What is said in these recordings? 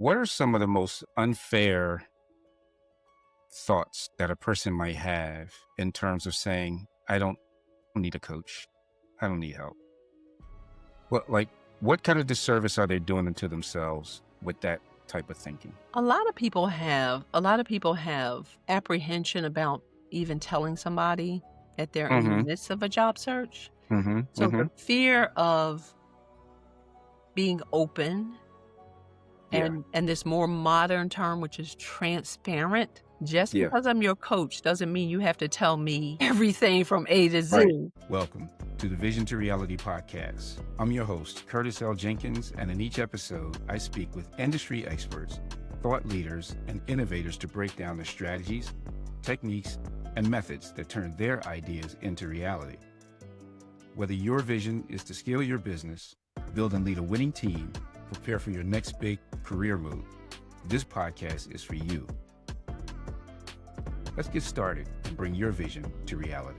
What are some of the most unfair thoughts that a person might have in terms of saying, I don't need a coach. I don't need help. What kind of disservice are they doing to themselves with that type of thinking? A lot of people have apprehension about even telling somebody that they're in the Mm-hmm. midst of a job search. Mm-hmm. So Mm-hmm. the fear of being open Yeah. and this more modern term, which is transparent. Just Yeah. because I'm your coach doesn't mean you have to tell me everything from A to Right. Z. Welcome to the Vision to Reality podcast. I'm your host, Curtis L. Jenkins, and in each episode, I speak with industry experts, thought leaders, and innovators to break down the strategies, techniques, and methods that turn their ideas into reality. Whether your vision is to scale your business, build and lead a winning team, prepare for your next big career move, this podcast is for you. Let's get started and bring your vision to reality.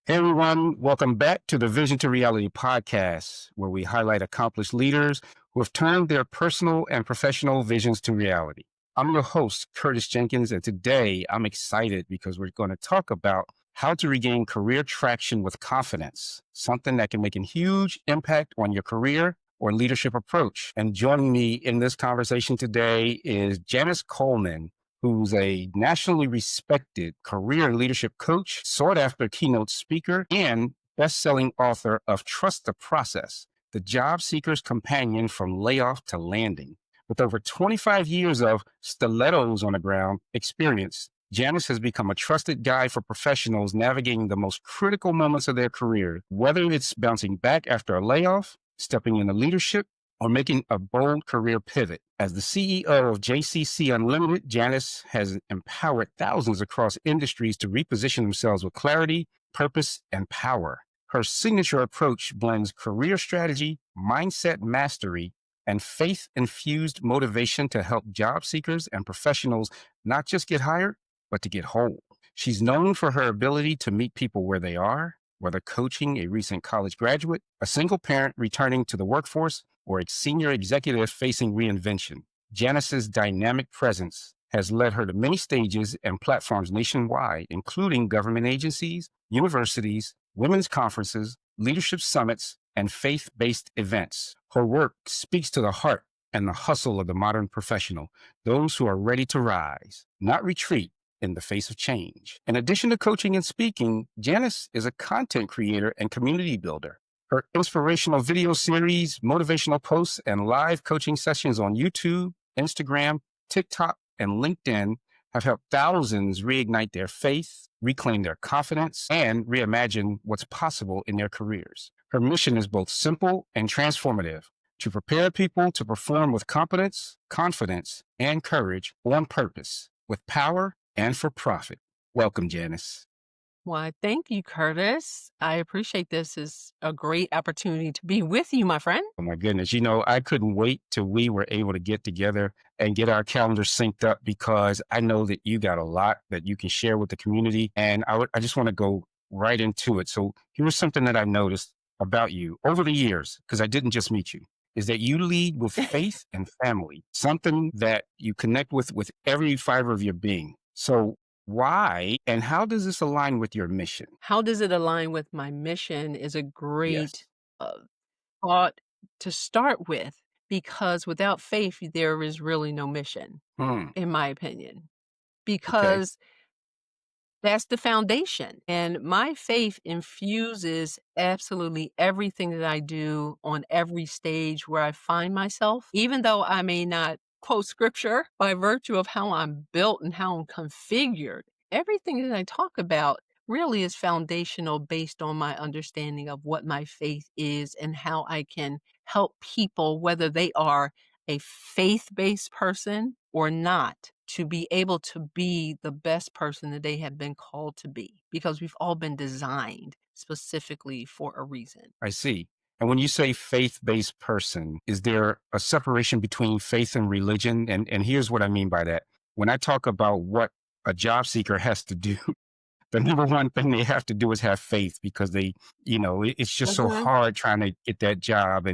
Hey everyone, welcome back to the Vision to Reality podcast, where we highlight accomplished leaders who have turned their personal and professional visions to reality. I'm your host, Curtis Jenkins, and today I'm excited because we're going to talk about how to regain career traction with confidence, something that can make a huge impact on your career or leadership approach. And joining me in this conversation today is Janice Coleman, who's a nationally respected career and leadership coach, sought-after keynote speaker, and best-selling author of Trust the Process, the job seeker's companion from layoff to landing. With over 25 years of stilettos on the ground experience, Janice has become a trusted guide for professionals navigating the most critical moments of their career, whether it's bouncing back after a layoff, stepping into leadership, or making a bold career pivot. As the CEO of JCC Unlimited, Janice has empowered thousands across industries to reposition themselves with clarity, purpose, and power. Her signature approach blends career strategy, mindset mastery, and faith-infused motivation to help job seekers and professionals not just get hired, but to get whole. She's known for her ability to meet people where they are, whether coaching a recent college graduate, a single parent returning to the workforce, or a senior executive facing reinvention. Janice's dynamic presence has led her to many stages and platforms nationwide, including government agencies, universities, women's conferences, leadership summits, and faith-based events. Her work speaks to the heart and the hustle of the modern professional, those who are ready to rise, not retreat, in the face of change. In addition to coaching and speaking, Janice is a content creator and community builder. Her inspirational video series, motivational posts, and live coaching sessions on YouTube, Instagram, TikTok, and LinkedIn have helped thousands reignite their faith, reclaim their confidence, and reimagine what's possible in their careers. Her mission is both simple and transformative: to prepare people to perform with competence, confidence, and courage on purpose, with power and for profit. Welcome, Janice. Why, thank you, Curtis. I appreciate this. Is a great opportunity to be with you, my friend. Oh my goodness. I couldn't wait till we were able to get together and get our calendars synced up, because I know that you got a lot that you can share with the community. And I just want to go right into it. So here's something that I noticed about you over the years, because I didn't just meet you, is that you lead with faith and family, something that you connect with every fiber of your being. So why and how does this align with your mission? How does it align with my mission is a Yes. great thought to start with, because without faith, there is really no mission, Hmm. in my opinion, Okay. because that's the foundation. And my faith infuses absolutely everything that I do on every stage where I find myself, even though I may not quote scripture by virtue of how I'm built and how I'm configured. Everything that I talk about really is foundational based on my understanding of what my faith is and how I can help people, whether they are a faith-based person or not, to be able to be the best person that they have been called to be, because we've all been designed specifically for a reason. I see. And when you say faith-based person, is there a separation between faith and religion? And here's what I mean by that. When I talk about what a job seeker has to do, the number one thing they have to do is have faith, because it's just so Mhm. hard trying to get that job.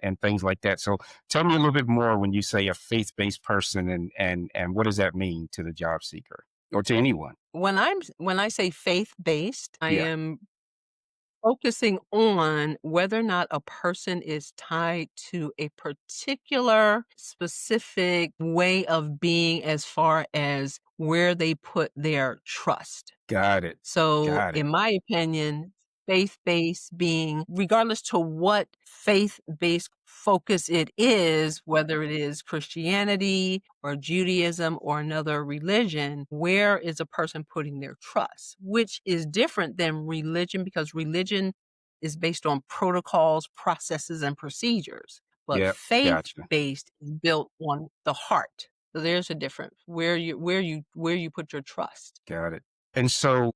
and things like that. So tell me a little bit more when you say a faith-based person, and what does that mean to the job seeker or to anyone? When I say faith-based, I Yeah, am focusing on whether or not a person is tied to a particular specific way of being as far as where they put their trust. got it. So, Got it. in my opinion, faith-based being regardless to what faith-based focus it is, whether it is Christianity or Judaism or another religion, where is a person putting their trust? Which is different than religion because religion is based on protocols, processes, and procedures. But Yep, gotcha. faith-based is built on the heart. So there's a difference where you put your trust. Got it. And so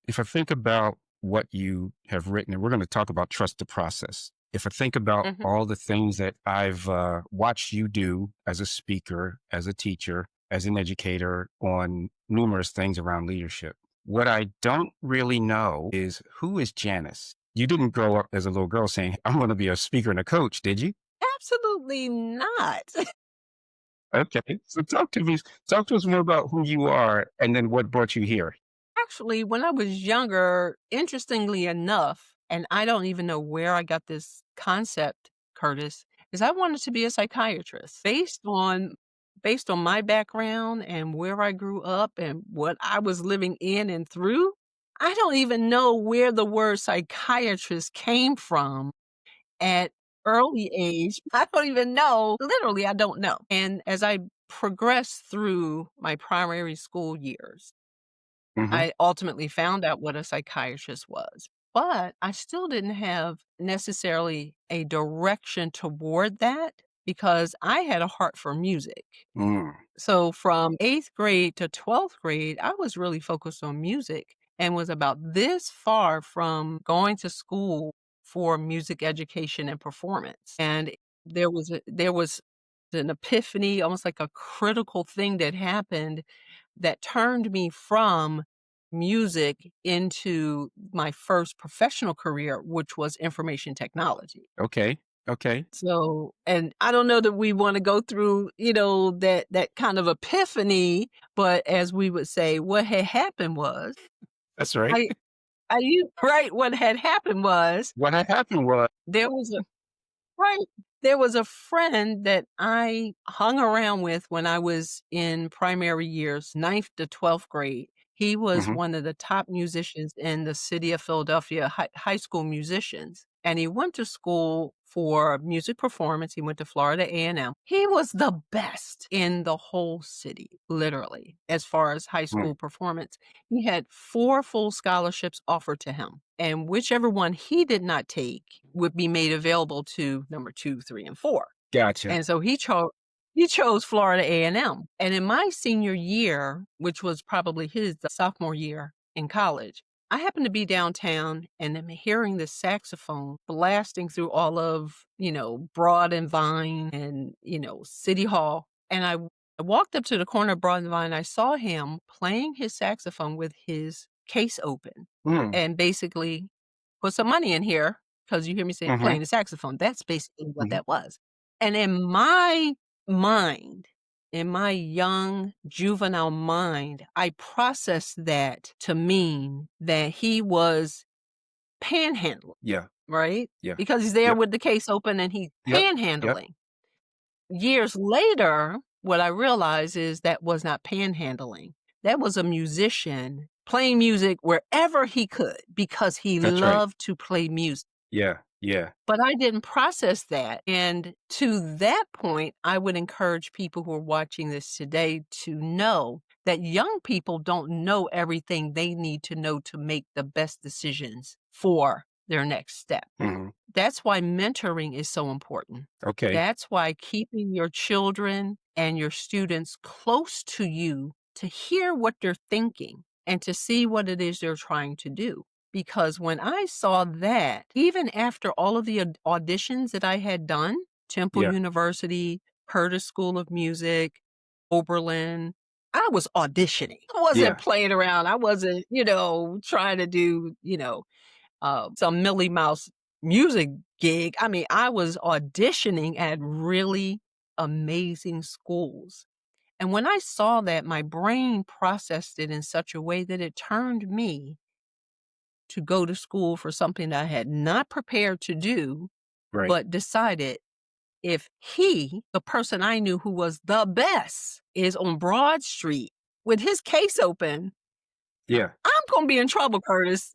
if I think about what you have written, and we're going to talk about trust the process. If I think about Mhm. all the things that I've watched you do as a speaker, as a teacher, as an educator on numerous things around leadership, what I don't really know is who is Janice? You didn't grow up as a little girl saying, I'm going to be a speaker and a coach, did you? Absolutely not. Okay. So talk to us more about who you are and then what brought you here. Actually, when I was younger, interestingly enough, and I don't even know where I got this concept, Curtis, is I wanted to be a psychiatrist. Based on my background and where I grew up and what I was living in and through, I don't even know where the word psychiatrist came from at early age. I don't even know. Literally, I don't know. And as I progressed through my primary school years, Hmm. I ultimately found out what a psychiatrist was, but I still didn't have necessarily a direction toward that because I had a heart for music. Mm, So from 8th grade to 12th grade, I was really focused on music and was about this far from going to school for music education and performance. And there was an epiphany, almost like a critical thing that happened that turned me from music into my first professional career, which was information technology. okay. Okay. So, and I don't know that we wanna go through, that kind of epiphany, but as we would say, what had happened was That's right. I right, what had happened was What had happened was, there was a right. There was a friend that I hung around with when I was in primary years, ninth to 12th grade. He was mhm, one of the top musicians in the city of Philadelphia, high school musicians, and he went to school for music performance. He went to Florida A&M. He was the best in the whole city, literally, as far as high mm, school performance. He had 4 full scholarships offered to him, and whichever one he did not take would be made available to number 2, 3, and 4. gotcha. And so he chose Florida A&M. And in my senior year, which was probably his sophomore year in college, I happened to be downtown and I'm hearing the saxophone blasting through all of, Broad and Vine and, City Hall. And I walked up to the corner of Broad and Vine. I saw him playing his saxophone with his case open Mm, and basically put some money in here because you hear me say mhm, playing the saxophone. That's basically what mhm, that was. And in my mind, in my young juvenile mind, I processed that to mean that he was panhandling, yeah, right? yeah, Because he's there yep, with the case open and he's yep, yep, panhandling. Years later, what I realized is that was not panhandling. That was a musician playing music wherever he could because he that's right. loved to play music. Yeah, yeah, But I didn't process that, and to that point, I would encourage people who are watching this today to know that young people don't know everything they need to know to make the best decisions for their next step. mhm, That's why mentoring is so important. okay, That's why keeping your children and your students close to you to hear what they're thinking and to see what it is they're trying to do. Because when I saw that, even after all of the auditions that I had done, Temple yeah, University, Curtis School of Music, Oberlin, I was auditioning. I wasn't yeah, playing around. I wasn't, trying to do, some Millie Mouse music gig. I mean, I was auditioning at really amazing schools. And when I saw that, my brain processed it in such a way that it turned me to go to school for something that I had not prepared to do, Right. but decided if he, the person I knew who was the best, is on Broad Street with his case open, Yeah. I'm gonna be in trouble, Curtis.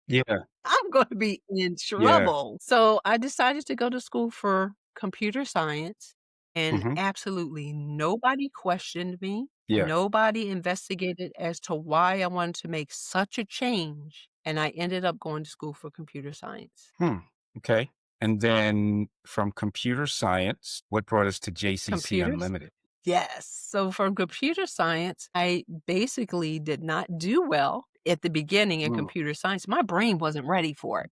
Yeah. I'm gonna be in Yeah. trouble. So I decided to go to school for computer science, and Hmm. absolutely nobody questioned me. Yeah. Nobody investigated as to why I wanted to make such a change, and I ended up going to school for computer science. Hmm. Okay. And then from computer science, what brought us to JCC Computers? Unlimited? Yes. So from computer science, I basically did not do well at the beginning in Mm. computer science. My brain wasn't ready for it.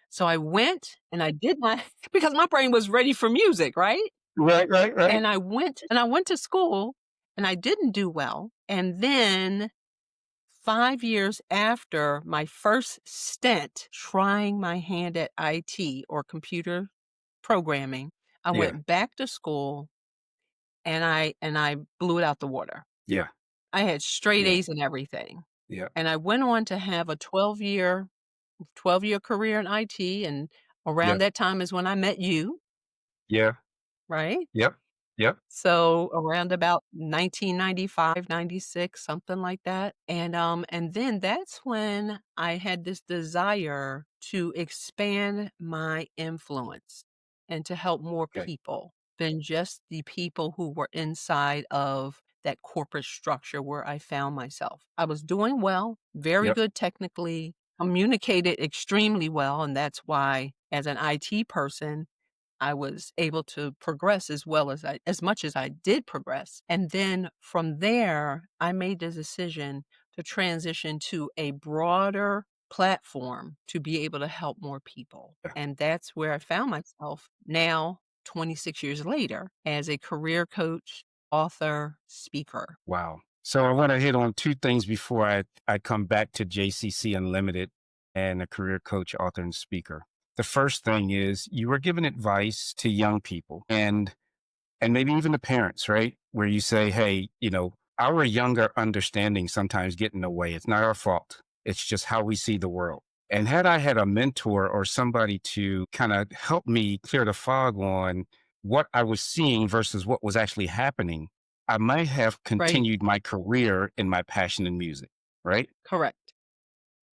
So I went and I did my because my brain was ready for music, right? Right. Right. Right. And I went to school and I didn't do well. And then 5 years after my first stint trying my hand at IT or computer programming, I Yeah. went back to school and I blew it out the water. Yeah. I had straight Yeah. A's and everything. Yeah. And I went on to have a 12-year career in IT, and around Yeah. that time is when I met you, Yeah. right? Yep. Yep. So around about 1995, 96, something like that. And then that's when I had this desire to expand my influence and to help more Okay. people than just the people who were inside of that corporate structure where I found myself. I was doing well, very Yep. good technically, communicated extremely well, and that's why as an IT person I was able to progress as much as I did progress. And then from there, I made the decision to transition to a broader platform to be able to help more people. Yeah. And that's where I found myself now, 26 years later, as a career coach, author, speaker. Wow. So I want to hit on two things before I come back to JCC Unlimited and a career coach, author, and speaker. The first thing is you were giving advice to young people and maybe even the parents, right? Where you say, hey, our younger understanding sometimes get in the way. It's not our fault. It's just how we see the world. And had I had a mentor or somebody to kind of help me clear the fog on what I was seeing versus what was actually happening, I might have Right. continued my career in my passion in music, right? Correct.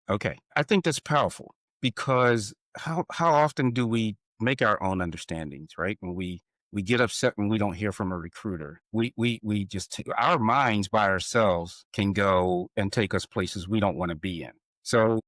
Okay. I think that's powerful because how often do we make our own understandings, right? When we get upset when we don't hear from a recruiter. We just our minds by ourselves can go and take us places we don't want to be in. So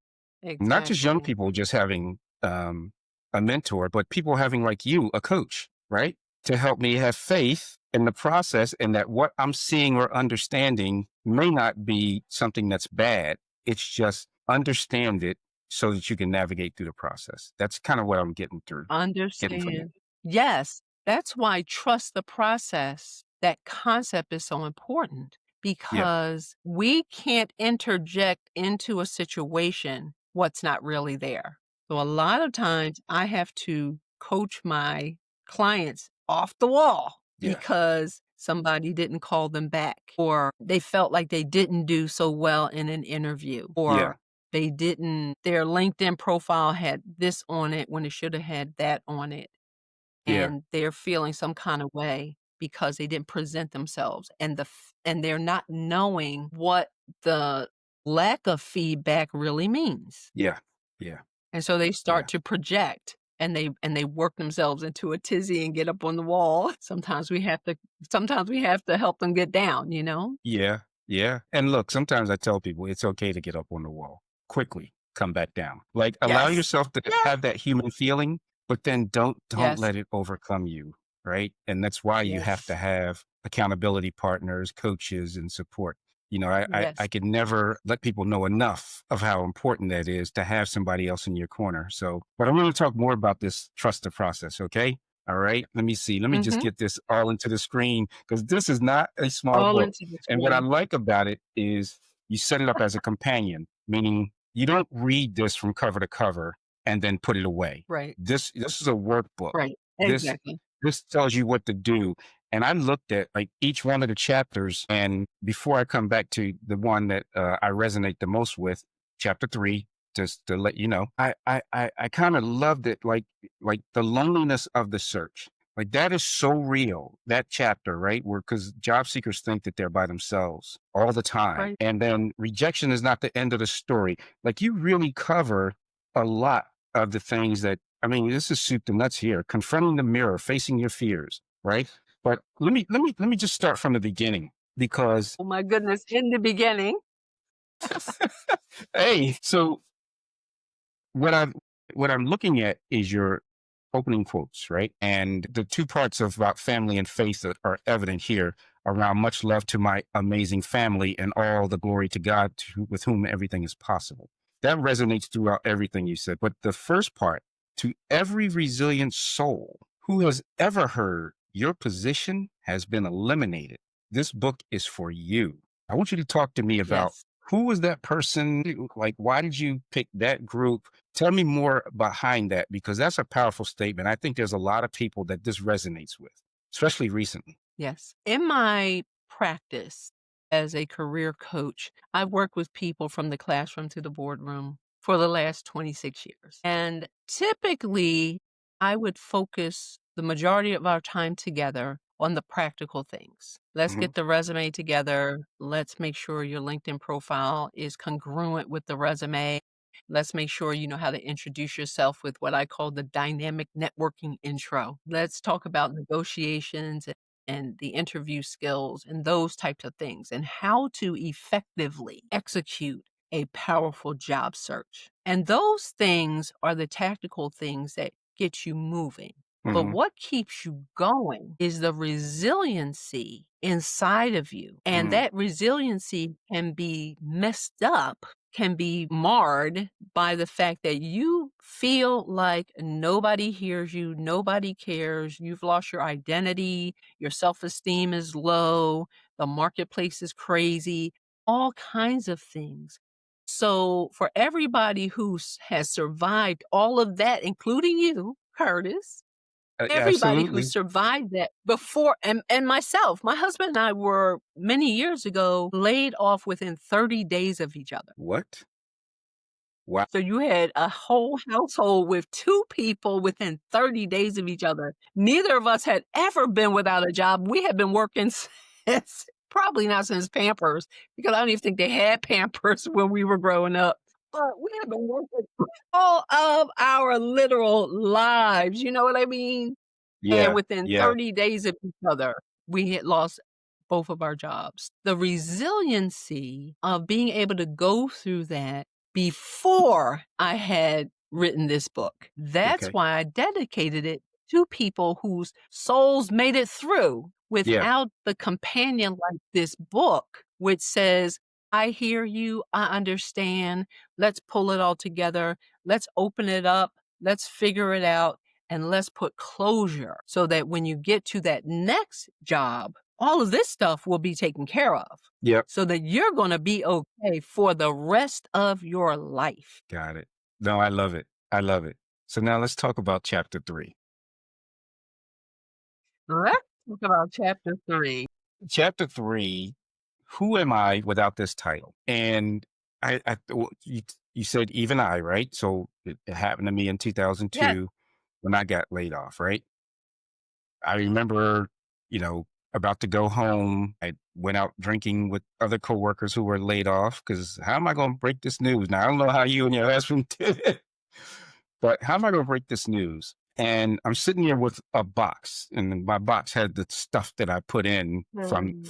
not just young Exactly. people just having a mentor, but people having like you, a coach, right? To help me have faith in the process and that what I'm seeing or understanding may not be something that's bad. It's just understand it so that you can navigate through the process. That's kind of what I'm getting from you. Understand. Yes, that's why trust the process, that concept is so important Yeah. because we can't interject into a situation what's not really there. So a lot of times I have to coach my clients off the wall Yeah. because somebody didn't call them back or they felt like they didn't do so well in an interview Yeah. or they didn't their LinkedIn profile had this on it when it should have had that on it, Yeah. and they're feeling some kind of way because they didn't present themselves, and they're not knowing what the lack of feedback really means. Yeah. Yeah. And so they Yeah. start to project and they work themselves into a tizzy and get up on the wall. Sometimes we have to help them get down, you know? Yeah. Yeah. And look, sometimes I tell people it's okay to get up on the wall quickly, come back down. Like allow Yes. yourself to Yeah. have that human feeling, but then don't Yes. let it overcome you. Right. And that's why you have to Yes. have accountability partners, coaches, and support. I Yes. can never let people know enough of how important that is to have somebody else in your corner. So, but I'm going to talk more about this trust the process. Okay. All right. Let me see. Let me just Mhm. get this all into the screen because this is not a small All book. into the And what I screen. like about it is you set it up as a companion, meaning you don't read this from cover to cover. and then put it away. Right. This is a workbook. Right. This Exactly. this tells you what to do. And I looked at like each one of the chapters, and before I come back to the one that I resonate the most with, chapter 3, just to let you know, I kind of loved it, like the loneliness of the search. Like that is so real, that chapter, right? Where because job seekers think that they're by themselves all the time. Right. And then rejection is not the end of the story. Like you really cover a lot of the things that, I mean, this is soup to nuts here. Confronting the mirror, facing your fears, right? But let me just start from the beginning because Oh my goodness. In the beginning. hey, so what I'm looking at is your opening quotes, right? And the two parts of about family and faith that are evident here around much love to my amazing family and all the glory to God with whom everything is possible. That resonates throughout everything you said. But the first part, to every resilient soul who has ever heard your position has been eliminated. This book is for you. I want you to talk to me about Yes. who was that person? Like, why did you pick that group? Tell me more behind that because that's a powerful statement. I think there's a lot of people that this resonates with, especially recently. Yes. In my practice as a career coach, I've worked with people from the classroom to the boardroom for the last 26 years. And typically, I would focus the majority of our time together on the practical things. Let's Hmm. get the resume together. Let's make sure your LinkedIn profile is congruent with the resume. Let's make sure you know how to introduce yourself with what I call the dynamic networking intro. Let's talk about negotiations and the interview skills and those types of things and how to effectively execute a powerful job search. And those things are the tactical things that get you moving. But Hmm. what keeps you going is the resiliency inside of you. And Mm. that resiliency can be messed up, can be marred by the fact that you feel like nobody hears you, nobody cares, you've lost your identity, your self-esteem is low, the marketplace is crazy, all kinds of things. So for everybody who has survived all of that, including you, Curtis, everybody who Absolutely. survived that before and myself, my husband and I were many years ago laid off within 30 days of each other. What? Wow. So you had a whole household with 2 people within 30 days of each other. Neither of us had ever been without a job. We had been working since probably not since Pampers, because I don't even think they had Pampers when we were growing up. But we had been working all of our literal lives, you know what I mean? And Yeah. within Yeah. 30 days of each other, we had lost both of our jobs. The resiliency of being able to go through that before I had written this book. That's Okay. why I dedicated it to people whose souls made it through Yeah. without the companion like this book, which says, I hear you, I understand, let's pull it all together, let's open it up, let's figure it out, and let's put closure so that when you get to that next job, all of this stuff will be taken care of Yep. so that you're going to be okay for the rest of your life. Got it. No, I love it. I love it. So now let's talk about chapter 3. Let's talk about chapter 3. Chapter 3, who am I without this title? And you said even I, right? So it happened to me in Yes. 2002 when I got laid off, right? I remember, you know, about to go home. I went out drinking with other coworkers who were laid off because how am I going to break this news? Now, I don't know how you and your husband did it, but how am I going to break this news? And I'm sitting there with a box, and my box had the stuff that I put in from Mm.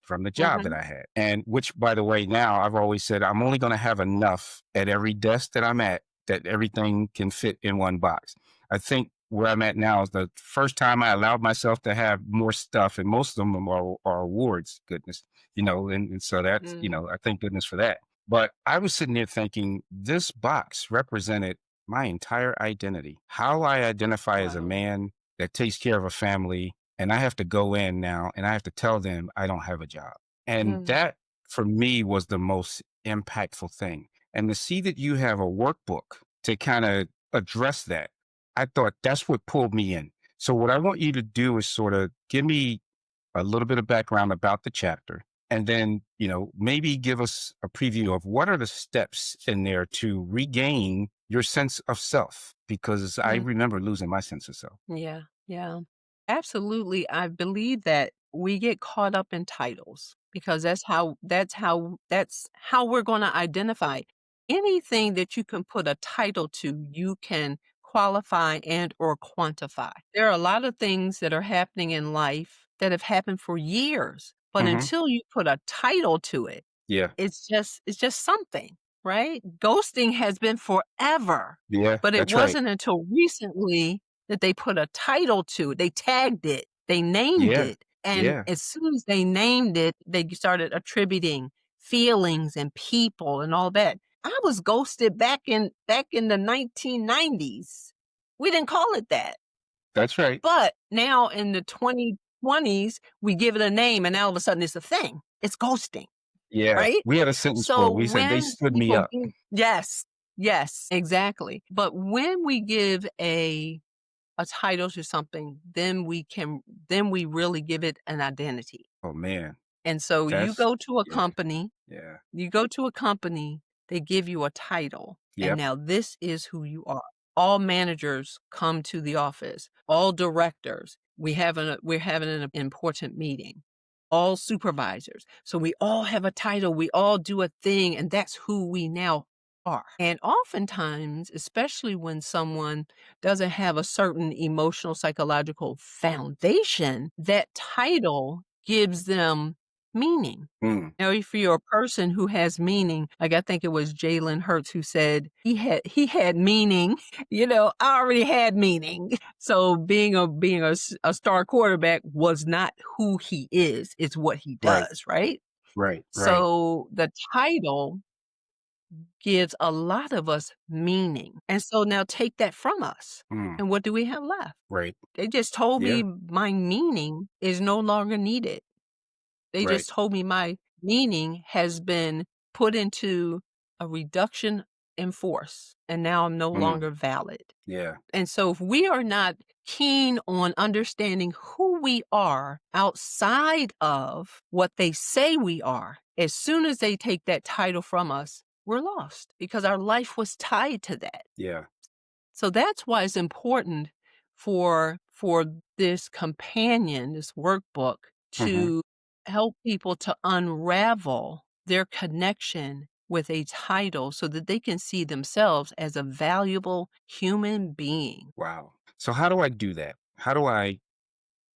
from the job that Mhm. I had. And which, by the way, now I've always said I'm only going to have enough at every desk that I'm at that everything can fit in one box. I think where I'm at now is the first time I allowed myself to have more stuff, and most of them are awards. Goodness, and so that's Mm. I thank goodness for that. But I was sitting there thinking this box represented my entire identity, how I identify as a Wow. man that takes care of a family. And I have to go in now and I have to tell them I don't have a job. And Mm. that for me was the most impactful thing. And to see that you have a workbook to kind of address that, I thought that's what pulled me in. So what I want you to do is sort of give me a little bit of background about the chapter, and then, maybe give us a preview of what are the steps in there to regain your sense of self, because I Mm, remember losing my sense of self. yeah, yeah. Absolutely. I believe that we get caught up in titles because that's how we're going to identify anything that you can put a title to, you can qualify and or quantify. There are a lot of things that are happening in life that have happened for years, but Hmm. until you put a title to it, Yeah. it's just something, right? Ghosting has been forever, Yeah. but it That's right. wasn't until recently that they put a title to it. They tagged it, they named Yeah. it, and Yeah. as soon as they named it, they started attributing feelings and people and all that. I was ghosted back in the 1990s. We didn't call it that. That's right. But now in the 2020s, we give it a name and now all of a sudden it's a thing. It's ghosting, Yeah. right? We had a sentence for So it. We said they when stood me people up. give yes, yes, exactly. But when we give a title to something, then we really give it an identity. Oh man. And so That's yeah. Yeah. you go to a company, they give you a title, and Yep. now this is who you are. All managers come to the office, all directors, we're having an important meeting, all supervisors. So we all have a title, we all do a thing, and that's who we now are. And oftentimes, especially when someone doesn't have a certain emotional, psychological foundation, that title gives them meaning. Mm. Now, if you're a person who has meaning, like I think it was Jalen Hurts who said he had meaning, I already had meaning. So being a star quarterback was not who he is, it's what he Right. does, right? Right. Right. So the title gives a lot of us meaning. And so now take that from us. Mm. And what do we have left? Right. They just told Yeah. me my meaning is no longer needed. They Right. just told me my meaning has been put into a reduction in force, and now I'm no Mm. longer valid. Yeah. And so if we are not keen on understanding who we are outside of what they say we are, as soon as they take that title from us, we're lost because our life was tied to that. Yeah. So that's why it's important for this companion, this workbook, Hmm. to help people to unravel their connection with a title so that they can see themselves as a valuable human being. Wow. So how do I do that? How do I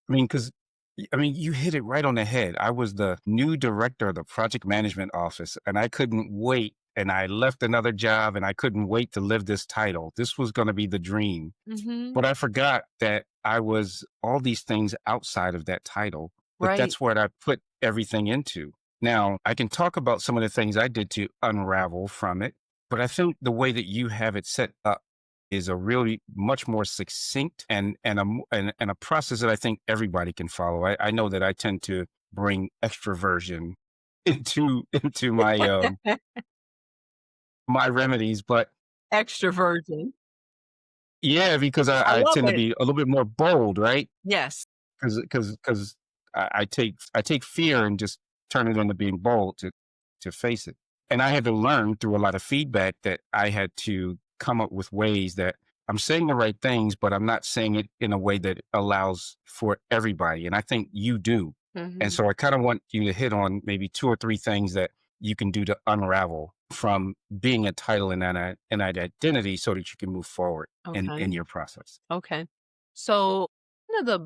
mean, because you hit it right on the head. I was the new director of the project management office, and I couldn't wait. And I left another job, and I couldn't wait to live this title. This was going to be the dream. Mhm. But I forgot that I was all these things outside of that title, but Right. that's what I put everything into. Now, I can talk about some of the things I did to unravel from it, but I think the way that you have it set up is a really much more succinct and a process that I think everybody can follow. I know that I tend to bring extroversion into my remedies, but Extroversion. yeah, because I I love tend to it. be a little bit more bold, right? Yes. Because I take fear and just turn it into being bold to face it. And I had to learn through a lot of feedback that I had to come up with ways that I'm saying the right things, but I'm not saying it in a way that allows for everybody. And I think you do. And Mhm. so I kind of want you to hit on maybe two or three things that you can do to unravel from being a title and an identity so that you can move forward in Okay. your process. Okay. So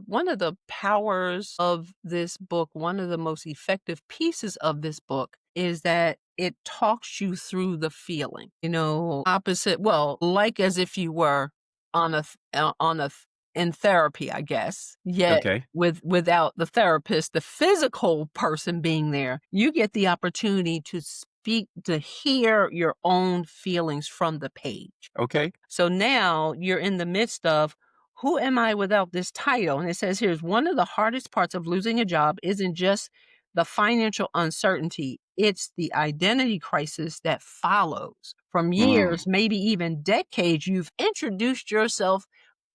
one of the powers of this book, one of the most effective pieces of this book is that it talks you through the feeling. Opposite, well, like as if you were in therapy, I guess. Yet Okay. without the therapist, the physical person being there, you get the opportunity to speak, to hear your own feelings from the page. Okay. So now you're in the midst of, who am I without this title? And it says here's one of the hardest parts of losing a job isn't just the financial uncertainty, it's the identity crisis that follows. from Mm, years, maybe even decades, you've introduced yourself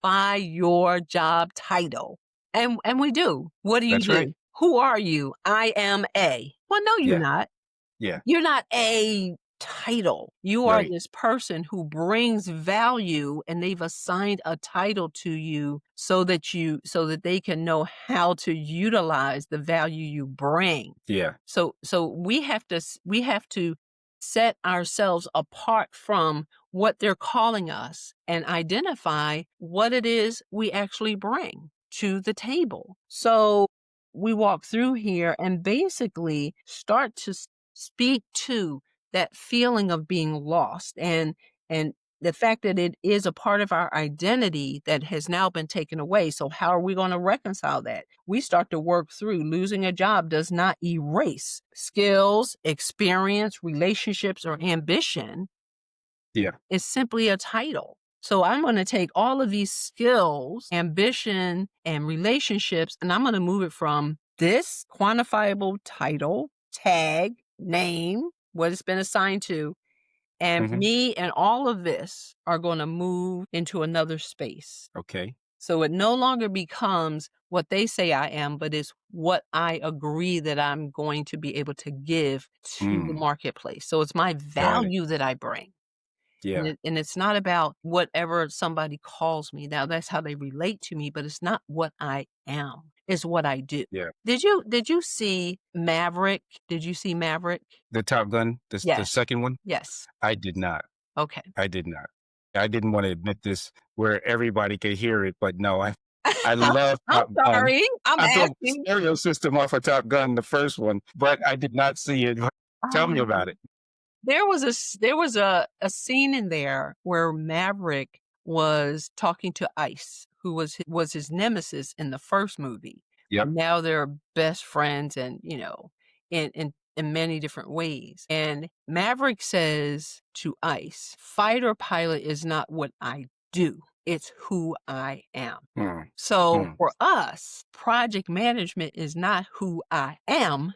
by your job title. And we do. What do you that's right. do? Who are you? I am A. Well, no, you're Yeah. not. Yeah. You're not a title. You are Right. this person who brings value, and they've assigned a title to you so that they can know how to utilize the value you bring. Yeah. So we have to set ourselves apart from what they're calling us and identify what it is we actually bring to the table. So we walk through here and basically start to speak to that feeling of being lost and the fact that it is a part of our identity that has now been taken away. So how are we going to reconcile that? We start to work through losing a job does not erase skills, experience, relationships, or ambition. Yeah. It's simply a title. So I'm going to take all of these skills, ambition, and relationships, and I'm going to move it from this quantifiable title, tag, name, what it's been assigned to, and Hmm. me and all of this are going to move into another space. Okay. So it no longer becomes what they say I am, but it's what I agree that I'm going to be able to give to the Mm, marketplace. So it's my got it. value that I bring. Yeah. And it's not about whatever somebody calls me. Now that's how they relate to me, but it's not what I am. It's what I do. Yeah. Did you see Maverick? Did you see Maverick? The Top Gun, the Yes. second one, Yes. I did not. Okay. I did not. I didn't want to admit this where everybody could hear it, but no, I love I'm Top Gun. sorry. I'm I built the asking. stereo system off of Top Gun, the first one, but I did not see it. Tell me about Oh. it. There was a scene in there where Maverick was talking to Ice, who was his nemesis in the first movie, Yep. and now they're best friends and, in many different ways, and Maverick says to Ice, "Fighter pilot is not what I do, it's who I am." Mm, So, mm, for us, project management is not who I am,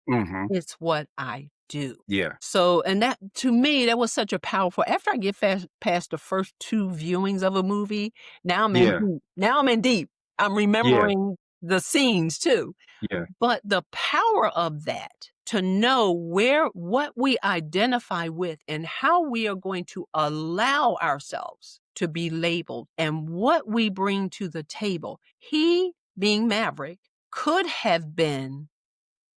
mhm. it's what I do. Yeah. So, and that to me, that was such a powerful after I get past the first 2 viewings of a movie, now I'm in Yeah. deep. Now I'm in deep. I'm Yeah. remembering the scenes too. Yeah. But the power of that, to know what we identify with and how we are going to allow ourselves to be labeled and what we bring to the table. He, being Maverick, could have been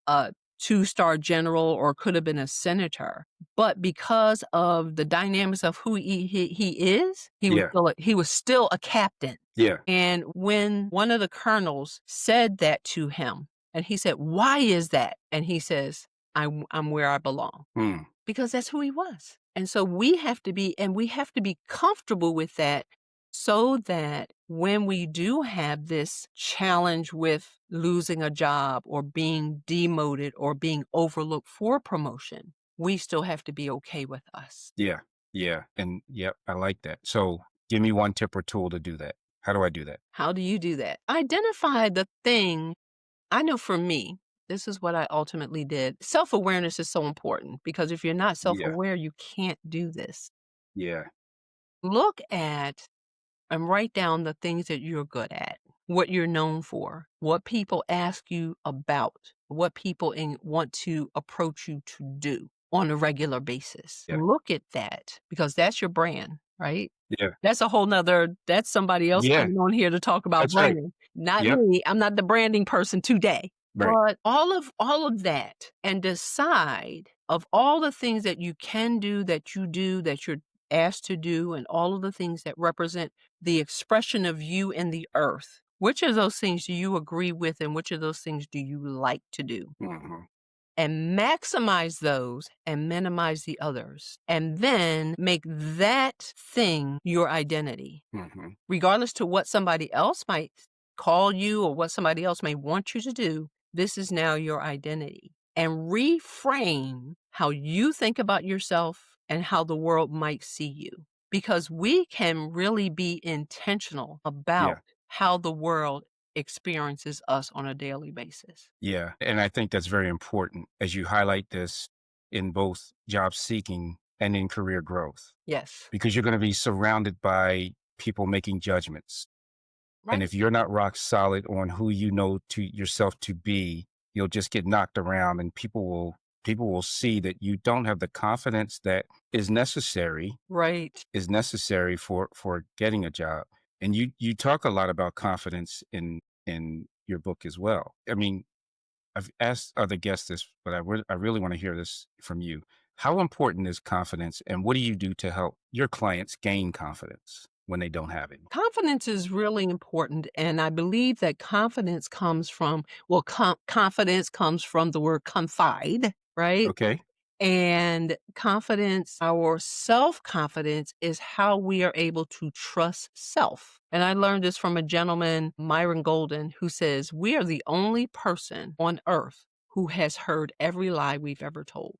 a two-star general or could have been a senator, but because of the dynamics of who he is, Yeah. he was still a captain. Yeah. And when one of the colonels said that to him, and he said, "Why is that?" And he says, I'm where I belong." Mm, Because that's who he was. And so we have to be comfortable with that so that when we do have this challenge with losing a job or being demoted or being overlooked for promotion, we still have to be okay with us. yeah. Yeah. And yep, I like that. So give me one tip or tool to do that. How do I do that? How do you do that? Identify the thing. I know for me, this is what I ultimately did. Self-awareness is so important because if you're not Yeah. self-aware, you can't do this. Yeah. Look at and write down the things that you're good at, what you're known for, what people ask you about, what people want to approach you to do on a regular basis. Yeah. Look at that because that's your brand, right? Yeah. That's a whole nother, that's somebody else Yeah. coming on here to talk about That's right. branding. Not Yep. me. I'm not the branding person today. Right. But all of that and decide of all the things that you can do, that you're asked to do, and all of the things that represent the expression of you in the earth. Which of those things do you agree with and which of those things do you like to do? Mhm. And maximize those and minimize the others. And then make that thing your identity. Mhm. Regardless to what somebody else might call you or what somebody else may want you to do, this is now your identity. And reframe how you think about yourself and how the world might see you. Because we can really be intentional about Yeah. how the world experiences us on a daily basis. Yeah. And I think that's very important as you highlight this in both job seeking and in career growth, Yes. because you're going to be surrounded by people making judgments. And Right. if you're not rock solid on who you know to yourself to be, you'll just get knocked around, and people will see that you don't have the confidence that is necessary Right. for getting a job. And you talk a lot about confidence in your book as well. I mean, I've asked other guests this, but I really want to hear this from you. How important is confidence, and what do you do to help your clients gain confidence when they don't have it? Confidence is really important, and I believe that confidence comes from well, confidence comes from the word confide, right? Okay. And confidence, our self-confidence is how we are able to trust self. And I learned this from a gentleman, Myron Golden, who says, "We are the only person on earth who has heard every lie we've ever told."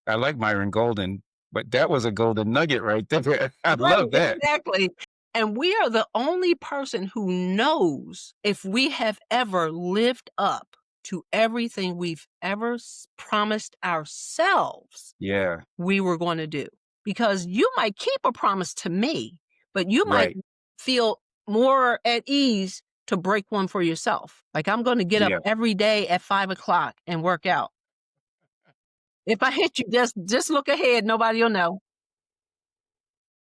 I like Myron Golden, but that was a golden nugget right there. I Right, love that. exactly. And we are the only person who knows if we have ever lived up to everything we've ever promised ourselves Yeah. we were going to do. Because you might keep a promise to me, but you might Right. feel more at ease to break one for yourself. Like I'm going to get up Yeah. every day at 5 o'clock and work out. If I hit you, just look ahead. Nobody will know.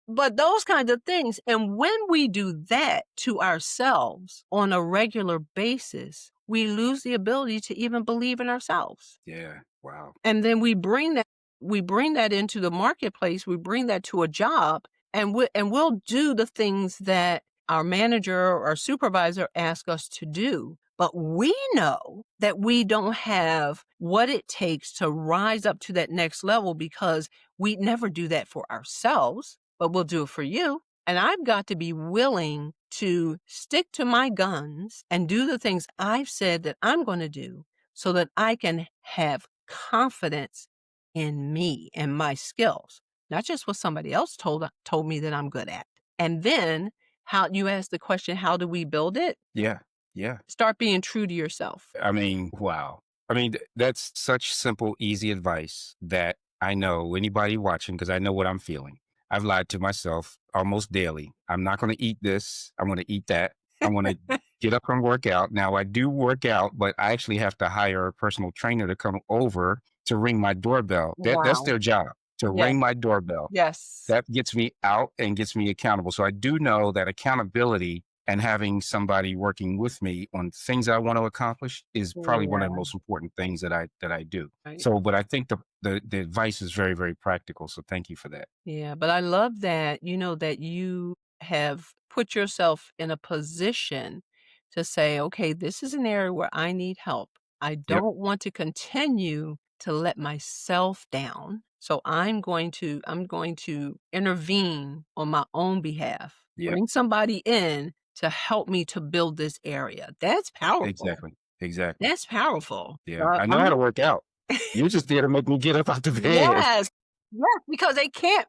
But those kinds of things. And when we do that to ourselves on a regular basis, we lose the ability to even believe in ourselves. Yeah. Wow. And then we bring that into the marketplace, we bring that to a job, and we'll do the things that our manager or our supervisor ask us to do. But we know that we don't have what it takes to rise up to that next level because we never do that for ourselves, but we'll do it for you. And I've got to be willing to stick to my guns and do the things I've said that I'm going to do so that I can have confidence in me and my skills, not just what somebody else told me that I'm good at. And then how you ask the question, how do we build it? Yeah. Yeah. Start being true to yourself. I mean, wow. I mean, that's such simple, easy advice that I know anybody watching, because I know what I'm feeling. I've lied to myself almost daily. I'm not going to eat this. I'm going to eat that. I want to get up and work out. Now, I do work out, but I actually have to hire a personal trainer to come over to ring my doorbell. That's Wow. their job, to Yes. ring my doorbell. Yes. That gets me out and gets me accountable. So I do know that accountability and having somebody working with me on things I want to accomplish is probably one of the Yeah. most important things that I do. Right. So, but I think the advice is very, very practical. So thank you for that. Yeah. But I love that, that you have put yourself in a position to say, okay, this is an area where I need help. I Yep. don't want to continue to let myself down. So I'm going to intervene on my own behalf. Yep. Bring somebody in to help me to build this area. That's powerful. Exactly. Exactly. That's powerful. Yeah. I know how to work out. You just there to make me get up out the bed. Yes. Yes, because they can't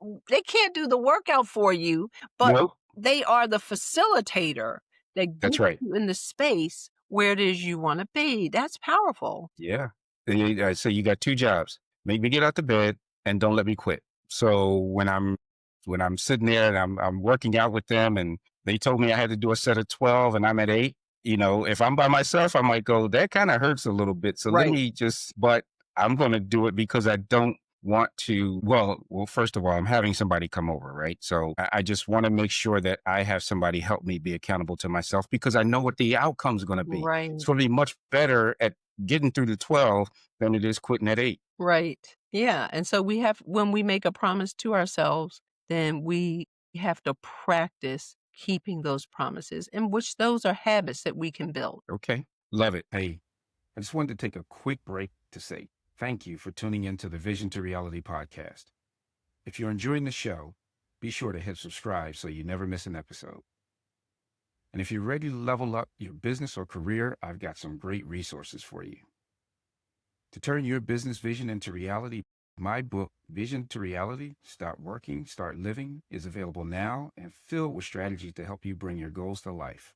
do the workout for you, but Nope. they are the facilitator that That's gets right. you in the space where it is you wanna be. That's powerful. Yeah. So you got two jobs. Make me get out the bed and don't let me quit. So when I'm sitting there and I'm working out with them and they told me I had to do a set of 12 and I'm at 8, if I'm by myself, I might go, that kind of hurts a little bit. So let Right, me but I'm going to do it because I don't want to. Well, first of all, I'm having somebody come over, right? So I just want to make sure that I have somebody help me be accountable to myself because I know what the outcome is going to be. It's right, going to be much better at getting through the 12 than it is quitting at 8. right. Yeah, and so when we make a promise to ourselves, then we have to practice keeping those promises, in which those are habits that we can build. Okay. Love it. Hey, I just wanted to take a quick break to say thank you for tuning into the Vision to Reality podcast. If you're enjoying the show, be sure to hit subscribe so you never miss an episode. And if you're ready to level up your business or career, I've got some great resources for you. To turn your business vision into reality, my book, Vision to Reality, Start Working, Start Living, is available now and filled with strategies to help you bring your goals to life.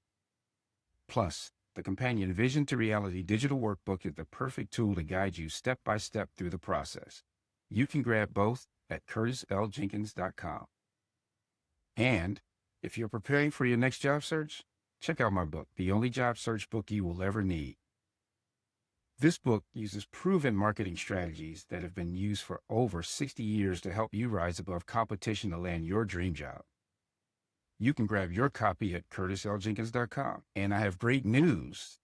Plus, the companion Vision to Reality digital workbook is the perfect tool to guide you step by step through the process. You can grab both at curtisljenkins.com. And if you're preparing for your next job search, check out my book, The Only Job Search Book You Will Ever Need. This book uses proven marketing strategies that have been used for over 60 years to help you rise above competition to land your dream job. You can grab your copy at curtisljenkins.com. And I have great news.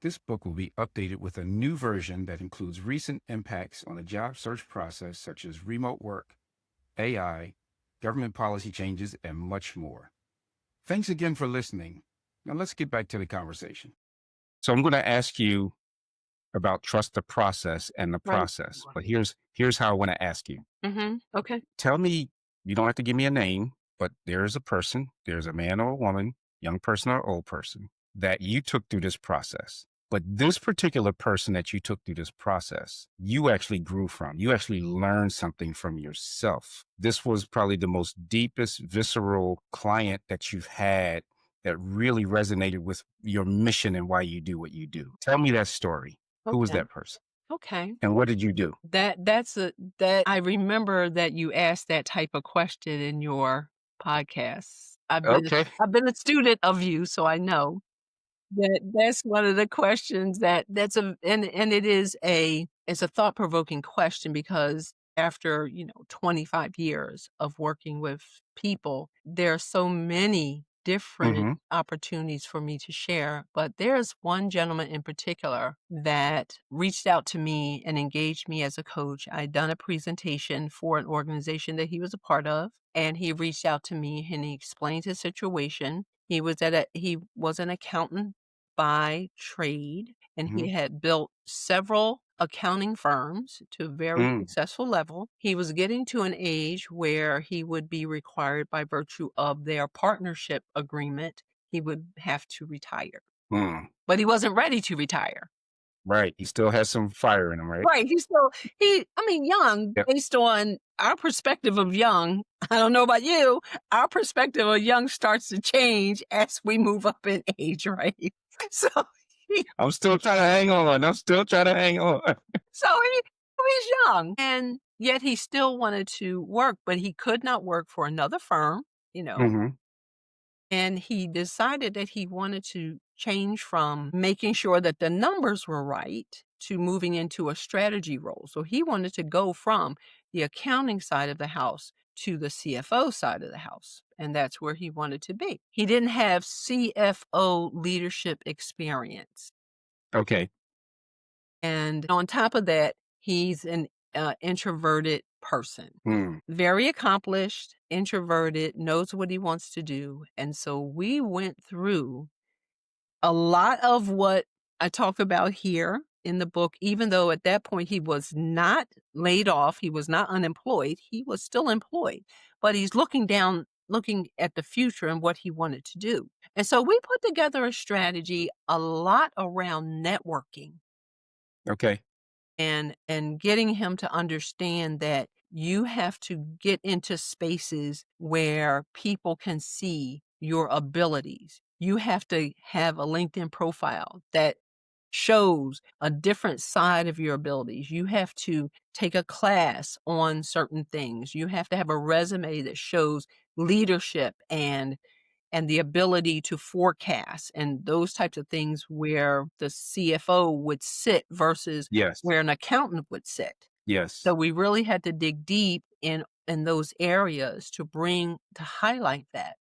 This book will be updated with a new version that includes recent impacts on the job search process, such as remote work, AI, government policy changes, and much more. Thanks again for listening. Now let's get back to the conversation. So I'm going to ask you about trust the process and the Right. process, but here's how I want to ask you. Okay. Tell me, you don't have to give me a name, but there's a man or a woman, young person or old person that you took through this process. But this particular person that you took through this process, you actually grew from. You actually learned something from yourself. This was probably the most deepest, visceral client that you've had that really resonated with your mission and why you do what you do. Tell me that story. Who was Okay. that person? Okay. And what did you do? That I remember that you asked that type of question in your podcasts. Okay. I've been a student of you, so I know. That's one of the questions that's a and it is it's a thought-provoking question because after, 25 years of working with people, there are so many different Mm-hmm. opportunities for me to share, but there's one gentleman in particular that reached out to me and engaged me as a coach. I'd done a presentation for an organization that he was a part of, and he reached out to me and he explained his situation. He was an accountant by trade, and Mm-hmm. he had built several accounting firms to a very Mm. successful level. He was getting to an age where he would be required by virtue of their partnership agreement, he would have to retire. Mm. But he wasn't ready to retire. Right. He still has some fire in him, right? Right, young, Yep. based on our perspective of young, I don't know about you, our perspective of young starts to change as we move up in age, right? So he I'm still trying to hang on. I'm still trying to hang on. so he was young, and yet he still wanted to work, but he could not work for another firm, you know, Mm-hmm. and he decided that he wanted to change from making sure that the numbers were right to moving into a strategy role. So he wanted to go from the accounting side of the house to the CFO side of the house. And that's where he wanted to be. He didn't have CFO leadership experience. Okay. And on top of that, he's an introverted person. Mm. Very accomplished, introverted, knows what he wants to do. And so we went through a lot of what I talk about here in the book, even though at that point he was not laid off, he was not unemployed, he was still employed, but he's looking at the future and what he wanted to do. And so we put together a strategy a lot around networking Okay. and getting him to understand that you have to get into spaces where people can see your abilities. You have to have a LinkedIn profile that shows a different side of your abilities. You have to take a class on certain things. You have to have a resume that shows leadership and the ability to forecast and those types of things where the CFO would sit versus Yes. where an accountant would sit. Yes. So we really had to dig deep in those areas to highlight that.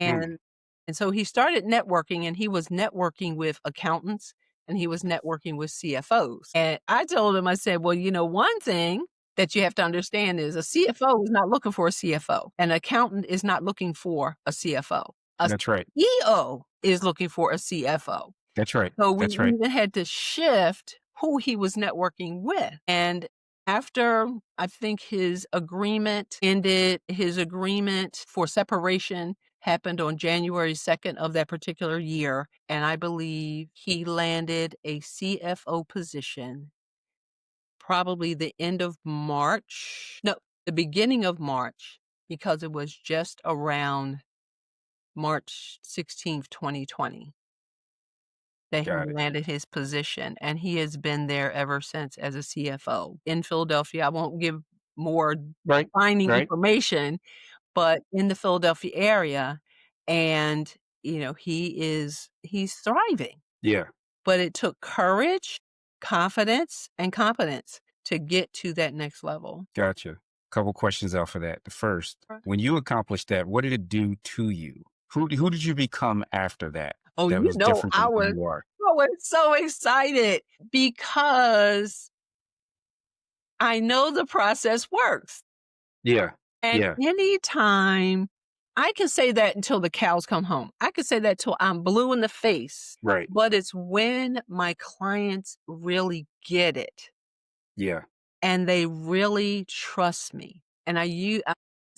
Mm. And and so he started networking and he was networking with accountants and he was networking with CFOs. And I told him, I said, well, one thing that you have to understand is a CFO is not looking for a CFO. An accountant is not looking for a CFO. A That's right. CEO is looking for a CFO. That's right. So we That's right. even had to shift who he was networking with. And after I think his agreement ended, his agreement for separation happened on January 2nd of that particular year. And I believe he landed a CFO position probably the end of March. No, the beginning of March, because it was just around March 16th, 2020. that he Got it. landed his position, and he has been there ever since as a CFO in Philadelphia. I won't give more Right. defining Right. information, but in the Philadelphia area, and, he's thriving. Yeah. But it took courage, confidence, and competence to get to that next level. Gotcha. Couple questions out for that. The first, Right. when you accomplished that, what did it do to you? Who did you become after that? Oh, That was different I than who was you are. I was so excited because I know the process works. Yeah. And Yeah. anytime I can say that until the cows come home. I can say that till I'm blue in the face, Right. but it's when my clients really get it Yeah. and they really trust me. And I use